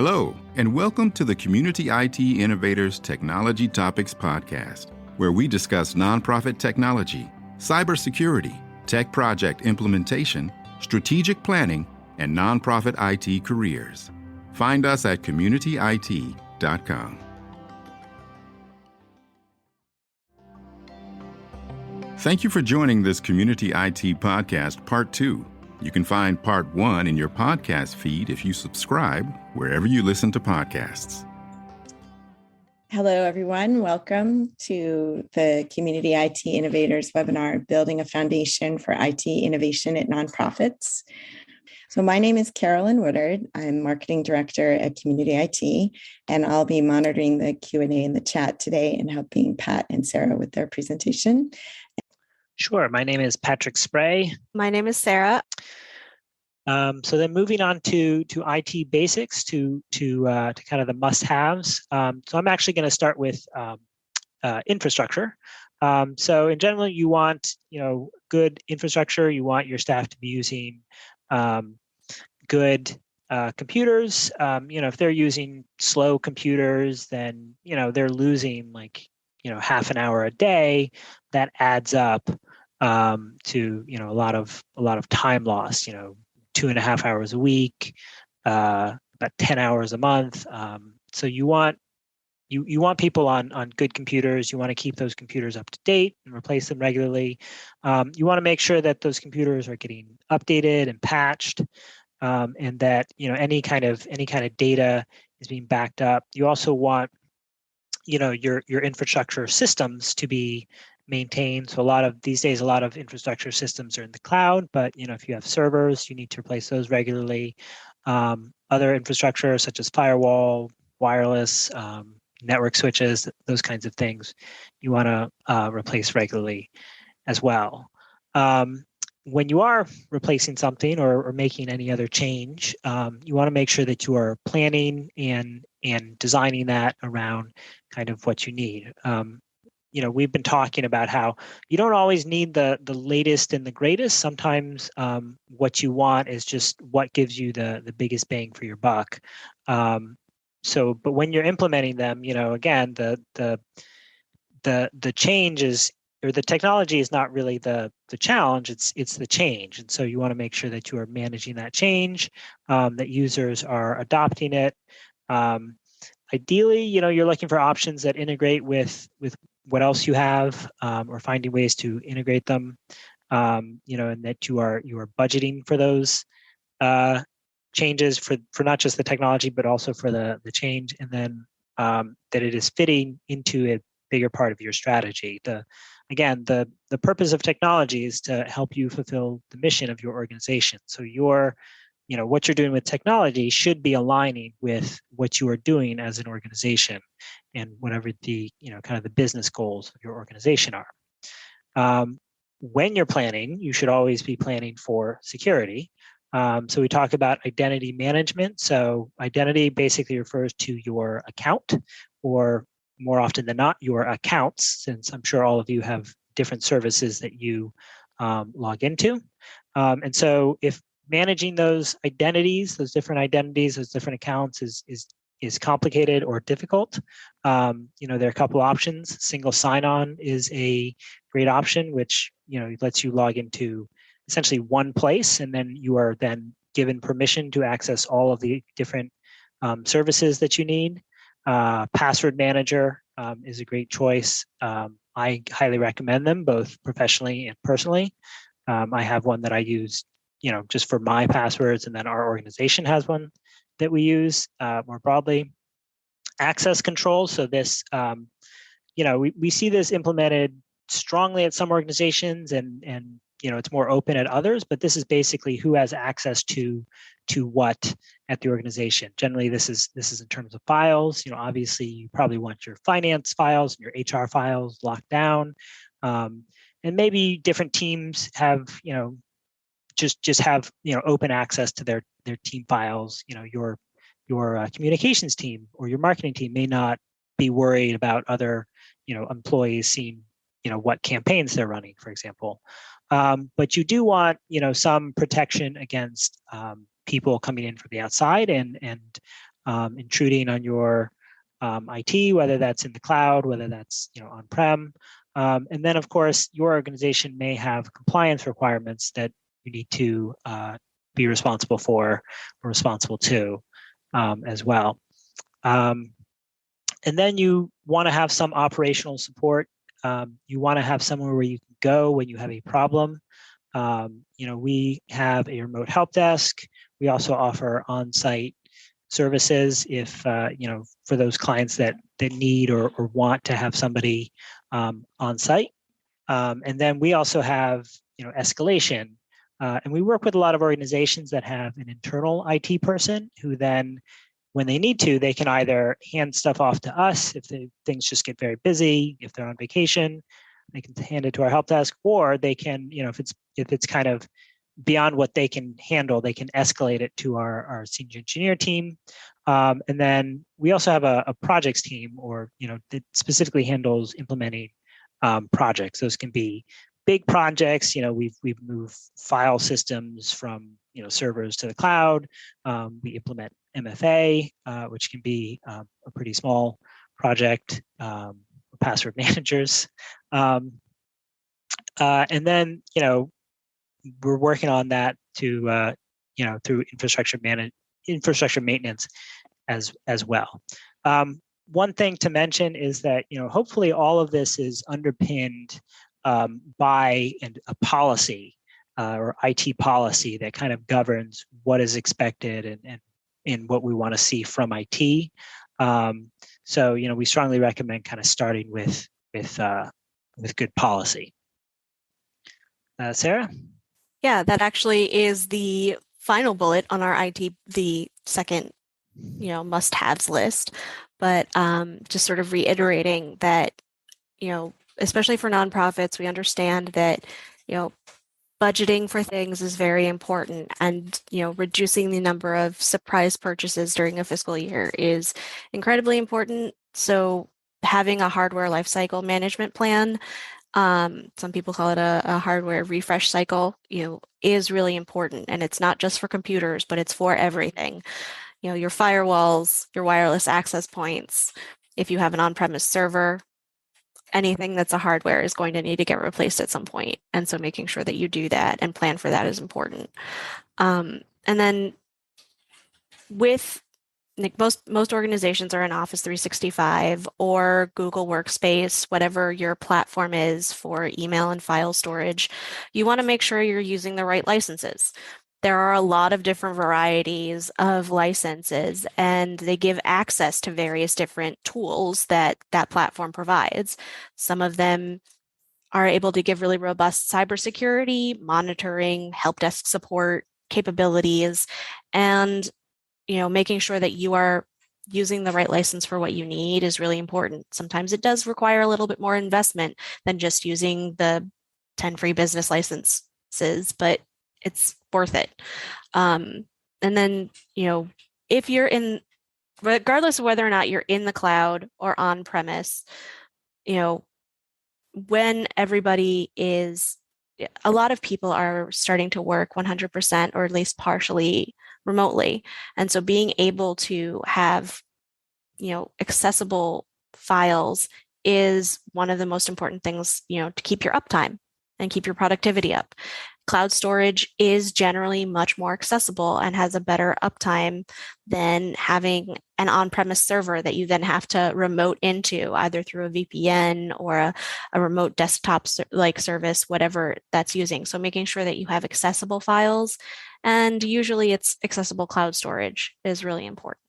Hello, and welcome to the Community IT Innovators Technology Topics Podcast, where we discuss nonprofit technology, cybersecurity, tech project implementation, strategic planning, and nonprofit IT careers. Find us at communityit.com. Thank you for joining this Community IT Podcast Part 2. You can find Part 1 in your podcast feed if you subscribe wherever you listen to podcasts. Hello, everyone. Welcome to the Community IT Innovators webinar, Building a Foundation for IT Innovation at Nonprofits. So my name is Carolyn Woodard. I'm Marketing Director at Community IT, and I'll be monitoring the Q&A in the chat today and helping Pat and Sarah with their presentation. Sure. My name is Patrick Sprehe. My name is Sarah. So then moving on to IT basics, to kind of the must-haves. So I'm actually going to start with infrastructure. So in general, you want good infrastructure. You want your staff to be using good computers. If they're using slow computers, then they're losing half an hour a day. That adds up to a lot of time lost. 2.5 hours a week, about 10 hours a month. So you want people on good computers. You want to keep those computers up to date and replace them regularly. You want to make sure that those computers are getting updated and patched, and that any kind of data is being backed up. You also want your infrastructure systems to be maintained. So these days, a lot of infrastructure systems are in the cloud, but if you have servers, you need to replace those regularly. Other infrastructure such as firewall, wireless, network switches, those kinds of things, you want to replace regularly as well. When you are replacing something or making any other change, you want to make sure that you are planning and designing that around kind of what you need. We've been talking about how you don't always need the latest and the greatest. Sometimes what you want is just what gives you the biggest bang for your buck. But when you're implementing them, again, the change is, or the technology is not really the challenge, it's the change. And so you want to make sure that you are managing that change, that users are adopting it. Ideally, you're looking for options that integrate with what else you have, or finding ways to integrate them, and that you are budgeting for those changes for not just the technology, but also for the change, and then that it is fitting into a bigger part of your strategy. The purpose of technology is to help you fulfill the mission of your organization. So what you're doing with technology should be aligning with what you are doing as an organization and whatever the kind of the business goals of your organization are. When you're planning, you should always be planning for security. So we talk about identity management. So identity basically refers to your account, or more often than not, your accounts, since I'm sure all of you have different services that you log into. And so if managing those identities, those different accounts is complicated or difficult, there are a couple options. Single sign-on is a great option, which lets you log into essentially one place, and then you are then given permission to access all of the different services that you need. Password manager is a great choice. I highly recommend them, both professionally and personally. I have one that I use just for my passwords, and then our organization has one that we use more broadly. Access control. So this, we see this implemented strongly at some organizations, and it's more open at others. But this is basically who has access to what at the organization. Generally, this is in terms of files. Obviously, you probably want your finance files and your HR files locked down, and maybe different teams have just have open access to their team files. Your communications team or your marketing team may not be worried about other employees seeing what campaigns they're running, for example. But you do want some protection against people coming in from the outside and intruding on your IT, whether that's in the cloud, whether that's on-prem. And then, of course, your organization may have compliance requirements that you need to be responsible for or responsible to as well. And then you want to have some operational support. You want to have somewhere where you can go when you have a problem. We have a remote help desk. We also offer on-site services if for those clients that need or want to have somebody on site. And then we also have escalation, and we work with a lot of organizations that have an internal IT person who then, when they need to, they can either hand stuff off to us if things just get very busy, if they're on vacation, they can hand it to our help desk, or they can, if it's kind of beyond what they can handle, they can escalate it to our senior engineer team. And then we also have a projects team, or that specifically handles implementing projects. Those can be big projects. We've moved file systems from servers to the cloud. We implement MFA, which can be a pretty small project. Password managers, and then we're working on that to through infrastructure maintenance as well. One thing to mention is that hopefully all of this is underpinned by a policy or IT policy that kind of governs what is expected and what we want to see from IT. So we strongly recommend kind of starting with good policy. Sarah? Yeah, that actually is the final bullet on our the second, must-haves list. But just sort of reiterating that, especially for nonprofits, we understand that, budgeting for things is very important, and reducing the number of surprise purchases during a fiscal year is incredibly important. So having a hardware lifecycle management plan, some people call it a hardware refresh cycle, is really important. And it's not just for computers, but it's for everything. Your firewalls, your wireless access points, if you have an on-premise server, anything that's a hardware is going to need to get replaced at some point. And so making sure that you do that and plan for that is important. And then with most organizations are in Office 365 or Google Workspace, whatever your platform is for email and file storage, you want to make sure you're using the right licenses. There are a lot of different varieties of licenses, and they give access to various different tools that platform provides. Some of them are able to give really robust cybersecurity, monitoring, help desk support capabilities, and making sure that you are using the right license for what you need is really important. Sometimes it does require a little bit more investment than just using the 10 free business licenses, but it's worth it. And then, if you're regardless of whether or not you're in the cloud or on premise, when everybody is, a lot of people are starting to work 100% or at least partially remotely. And so being able to have, accessible files is one of the most important things, to keep your uptime and keep your productivity up. Cloud storage is generally much more accessible and has a better uptime than having an on-premise server that you then have to remote into either through a VPN or a remote desktop like service, whatever that's using. So making sure that you have accessible files, and usually it's accessible cloud storage, is really important.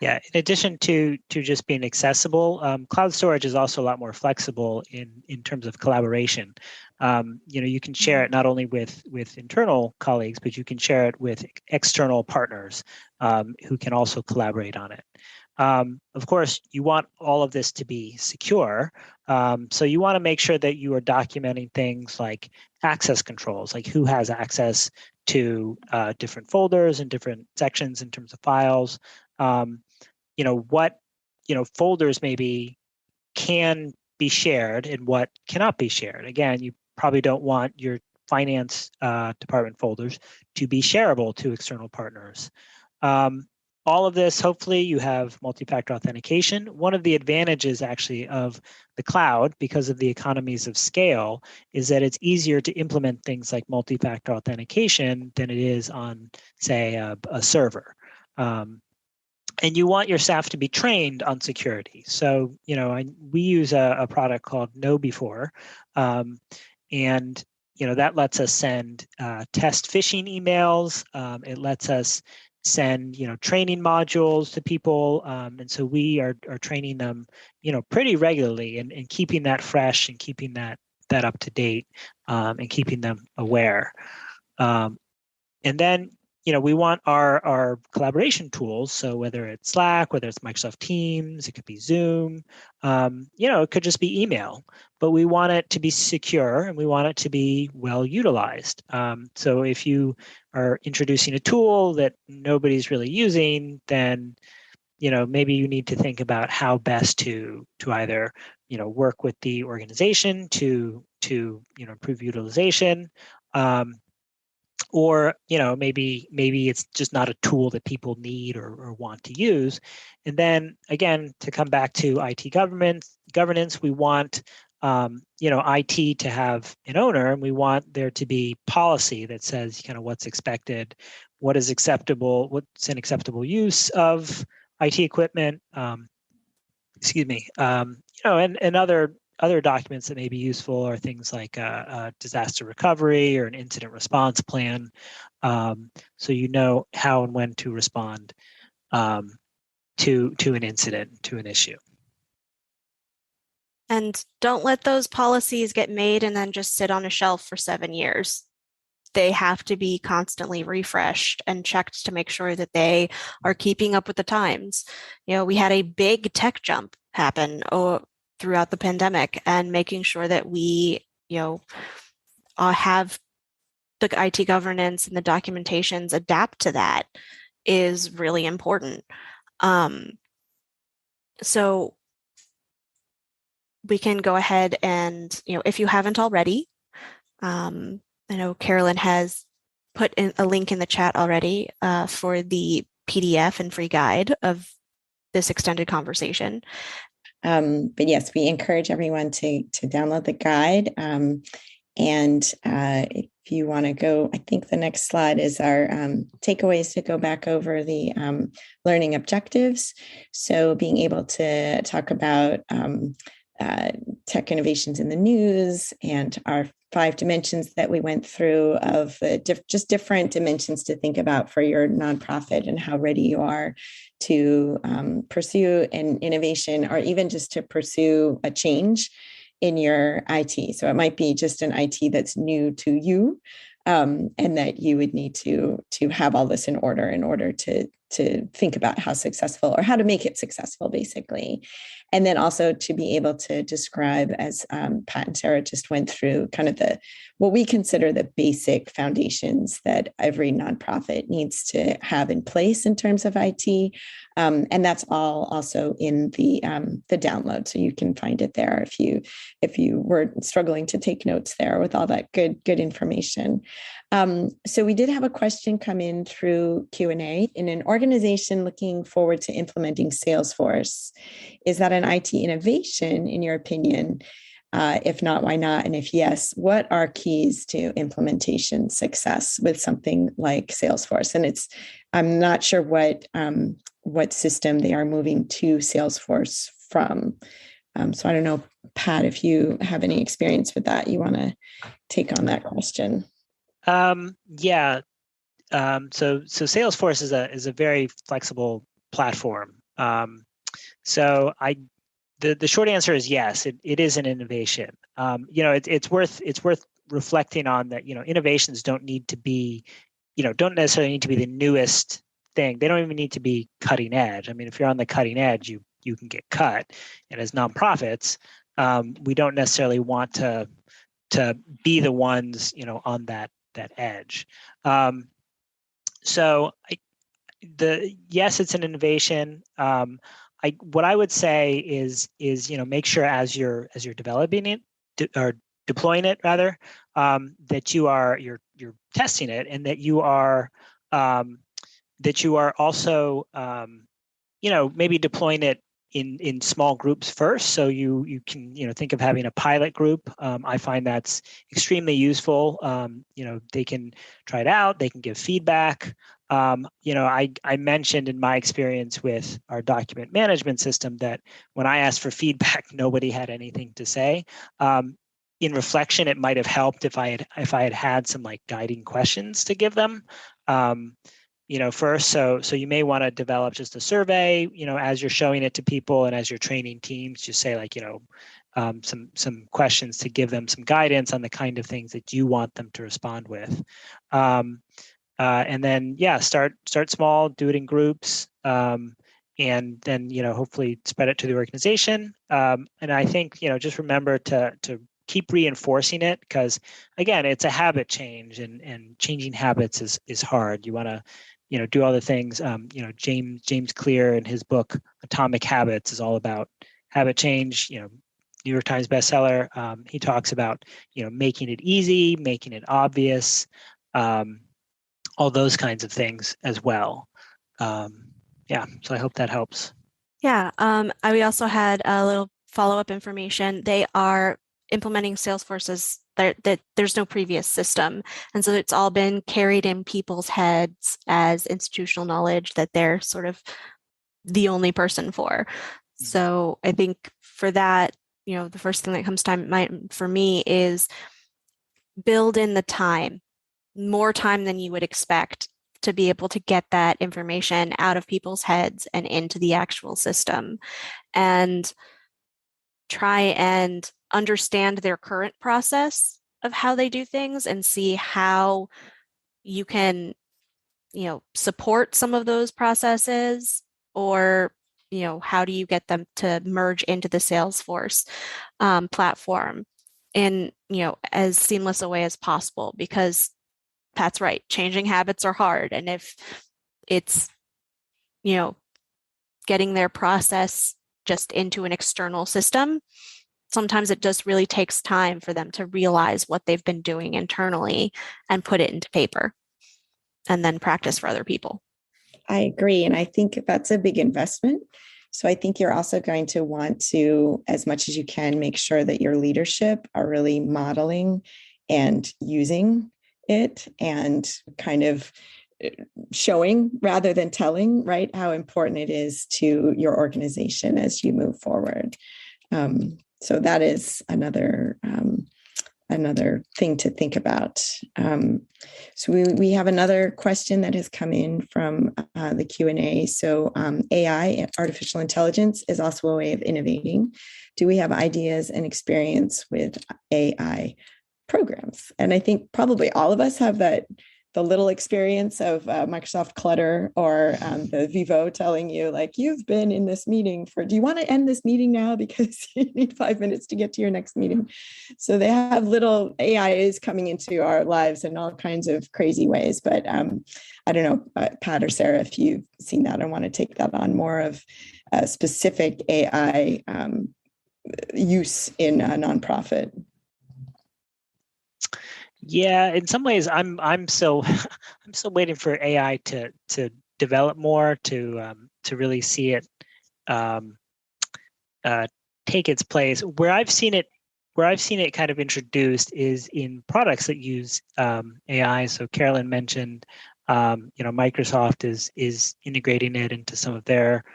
Yeah, in addition to just being accessible, cloud storage is also a lot more flexible in terms of collaboration. You can share it not only with internal colleagues, but you can share it with external partners who can also collaborate on it. Of course, you want all of this to be secure. So you want to make sure that you are documenting things like access controls, like who has access to different folders and different sections in terms of files. What folders maybe can be shared and what cannot be shared. Again, you probably don't want your finance department folders to be shareable to external partners. all of this, hopefully you have multi-factor authentication. One of the advantages actually of the cloud, because of the economies of scale, is that it's easier to implement things like multi-factor authentication than it is on, say, a server. And you want your staff to be trained on security. So, we use a product called KnowBe4, and that lets us send test phishing emails. It lets us send training modules to people, and so we are training them pretty regularly, and keeping that fresh and keeping that up to date, and keeping them aware. And then we want our collaboration tools. So whether it's Slack, whether it's Microsoft Teams, it could be Zoom, it could just be email, but we want it to be secure and we want it to be well utilized. So if you are introducing a tool that nobody's really using, then maybe you need to think about how best to either work with the organization to improve utilization. Or maybe it's just not a tool that people need or want to use. And then again, to come back to IT governance, we want IT to have an owner, and we want there to be policy that says kind of what's expected, what is acceptable, what's an acceptable use of IT equipment. And other documents that may be useful are things like a disaster recovery or an incident response plan, so how and when to respond to an incident, to an issue. And don't let those policies get made and then just sit on a shelf for 7 years. They have to be constantly refreshed and checked to make sure that they are keeping up with the times. We had a big tech jump happen throughout the pandemic, and making sure that we, have the IT governance and the documentations adapt to that is really important. So we can go ahead and, if you haven't already, I know Carolyn has put in a link in the chat already for the PDF and free guide of this extended conversation. But yes, we encourage everyone to download the guide. And if you want to go, I think the next slide is our takeaways to go back over the learning objectives. So being able to talk about tech innovations in the news, and our 5 dimensions that we went through of just different dimensions to think about for your nonprofit and how ready you are to pursue an innovation, or even just to pursue a change in your IT. So it might be just an IT that's new to you, and that you would need to have all this in order to think about how successful, or how to make it successful, basically. And then also to be able to describe, as Pat and Sarah just went through, kind of what we consider the basic foundations that every nonprofit needs to have in place in terms of IT. And that's all also in the download. So you can find it there if you were struggling to take notes there with all that good information. So we did have a question come in through Q&A. In an organization looking forward to implementing Salesforce, is that an IT innovation, in your opinion? If not, why not? And if yes, what are keys to implementation success with something like Salesforce? And I'm not sure what system they are moving to Salesforce from. So I don't know, Pat, if you have any experience with that, you want to take on that question. Yeah. So Salesforce is a very flexible platform. So the short answer is yes, it is an innovation. It's worth reflecting on that. Innovations don't necessarily need to be the newest thing. They don't even need to be cutting edge. I mean, if you're on the cutting edge, you can get cut. And as nonprofits, we don't necessarily want to be the ones on that edge. Yes, it's an innovation. What I would say is make sure as you're developing it or deploying it rather, that you're testing it, and that you are that you are also, maybe deploying it in small groups first. So you can, think of having a pilot group. I find that's extremely useful. They can try it out. They can give feedback. I mentioned in my experience with our document management system that when I asked for feedback, nobody had anything to say. In reflection, it might have helped if I had some like guiding questions to give them. First, so you may want to develop just a survey, as you're showing it to people and as you're training teams, just say like, some questions to give them some guidance on the kind of things that you want them to respond with. And then, start small, do it in groups, and then, hopefully spread it to the organization. And I think, just remember to keep reinforcing it, because again, it's a habit change, and changing habits is hard. You want to, do all the things. James Clear in his book Atomic Habits is all about habit change. New York Times bestseller. He talks about making it easy, making it obvious, all those kinds of things as well. So I hope that helps. Yeah. We also had a little follow-up information. They are implementing Salesforce as that there's no previous system. And so it's all been carried in people's heads as institutional knowledge that they're sort of the only person for. So I think for that, the first thing that comes to mind for me is build in the time, more time than you would expect to be able to get that information out of people's heads and into the actual system, and try and understand their current process of how they do things and see how you can, support some of those processes, or, how do you get them to merge into the Salesforce platform in, as seamless a way as possible, because Pat's right, changing habits are hard. And if it's, getting their process just into an external system, sometimes it just really takes time for them to realize what they've been doing internally and put it into paper and then practice for other people. I agree. And I think that's a big investment. So I think you're also going to want to, as much as you can, make sure that your leadership are really modeling and using it and kind of showing rather than telling, right, how important it is to your organization as you move forward. So that is another thing to think about. So we have another question that has come in from the Q&A. So AI, artificial intelligence, is also a way of innovating. Do we have ideas and experience with AI programs? And I think probably all of us have the little experience of Microsoft Clutter or the Vivo telling you, like, you've been in this meeting do you want to end this meeting now because you need 5 minutes to get to your next meeting? So they have little AIs coming into our lives in all kinds of crazy ways. But I don't know, Pat or Sarah, if you've seen that and want to take that on, more of specific AI use in a nonprofit. Yeah, in some ways, I'm still waiting for AI to develop more, to really see it take its place. Where I've seen it kind of introduced is in products that use AI. So Carolyn mentioned, Microsoft is integrating it into some of their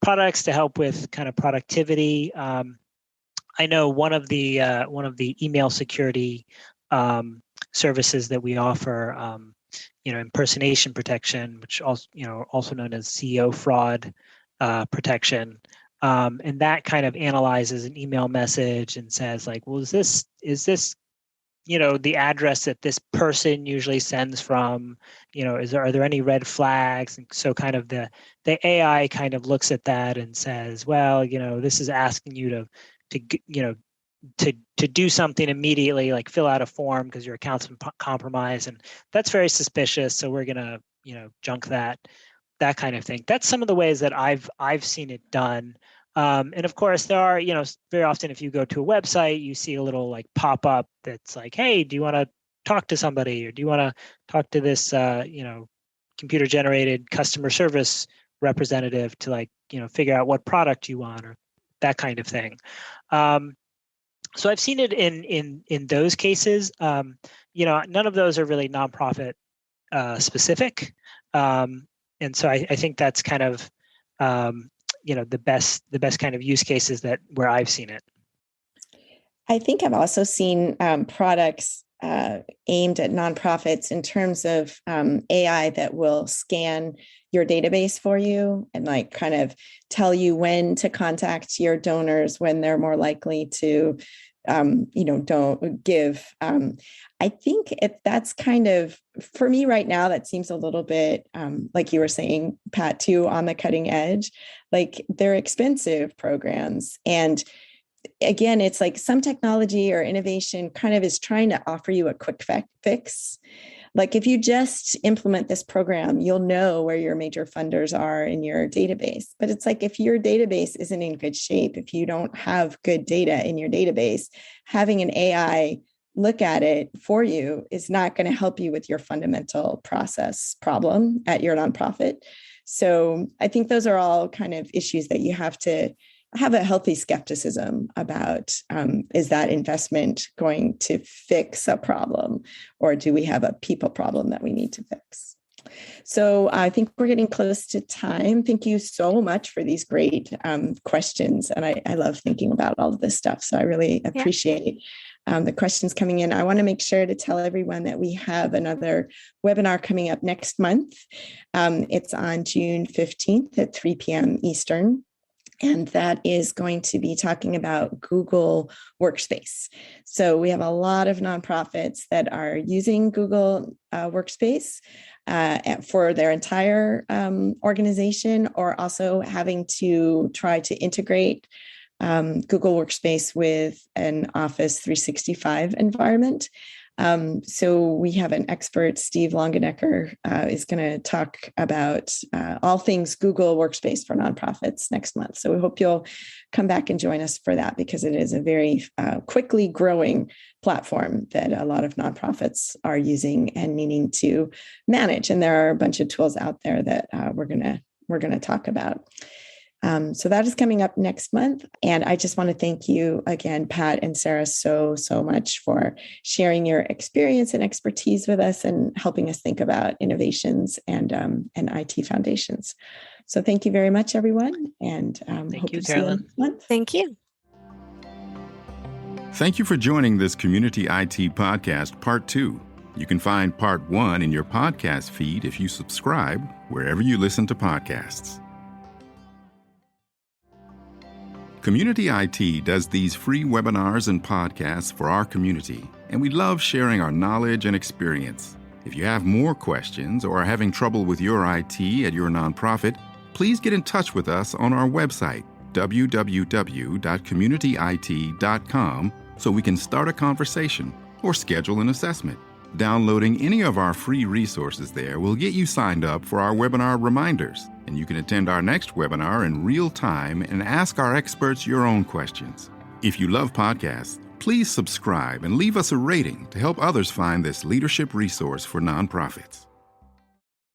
products to help with kind of productivity. I know one of the email security services that we offer, impersonation protection, which also known as CEO fraud protection, and that kind of analyzes an email message and says, like, well, is this the address that this person usually sends from? Are there any red flags? And so kind of the AI kind of looks at that and says, well, this is asking you to do something immediately, like fill out a form because your account's been compromised, and that's very suspicious. So we're gonna, junk that kind of thing. That's some of the ways that I've seen it done. And of course, there are, very often if you go to a website, you see a little like pop up that's like, hey, do you want to talk to somebody, or do you want to talk to this, computer generated customer service representative to figure out what product you want or that kind of thing. So I've seen it in those cases. None of those are really nonprofit specific, and so I think that's kind of the best kind of use cases where I've seen it. I think I've also seen products aimed at nonprofits in terms of AI that will scan your database for you and kind of tell you when to contact your donors, when they're more likely to, don't give. I think that's kind of, for me right now, that seems a little bit, like you were saying, Pat, too, on the cutting edge. They're expensive programs. And again, it's some technology or innovation kind of is trying to offer you a quick fix. If you just implement this program, you'll know where your major funders are in your database. But it's if your database isn't in good shape, if you don't have good data in your database, having an AI look at it for you is not going to help you with your fundamental process problem at your nonprofit. So I think those are all kind of issues that you have to have a healthy skepticism about. Is that investment going to fix a problem, or do we have a people problem that we need to fix? So I think we're getting close to time. Thank you so much for these great questions. And I love thinking about all of this stuff. So I really appreciate the questions coming in. I want to make sure to tell everyone that we have another webinar coming up next month. It's on June 15th at 3 p.m. Eastern. And that is going to be talking about Google Workspace. So we have a lot of nonprofits that are using Google Workspace for their entire organization, or also having to try to integrate Google Workspace with an Office 365 environment. So we have an expert, Steve Longenecker, is going to talk about all things Google Workspace for nonprofits next month. So we hope you'll come back and join us for that, because it is a very quickly growing platform that a lot of nonprofits are using and needing to manage. And there are a bunch of tools out there that we're going to talk about. So that is coming up next month. And I just want to thank you again, Pat and Sarah, so much for sharing your experience and expertise with us and helping us think about innovations and IT foundations. So thank you very much, everyone. And thank you, Carolyn. See you next month. Thank you. Thank you for joining this Community IT Podcast Part 2. You can find Part 1 in your podcast feed if you subscribe wherever you listen to podcasts. Community IT does these free webinars and podcasts for our community, and we love sharing our knowledge and experience. If you have more questions or are having trouble with your IT at your nonprofit, please get in touch with us on our website, www.communityit.com, so we can start a conversation or schedule an assessment. Downloading any of our free resources there will get you signed up for our webinar reminders, and you can attend our next webinar in real time and ask our experts your own questions. If you love podcasts, please subscribe and leave us a rating to help others find this leadership resource for nonprofits.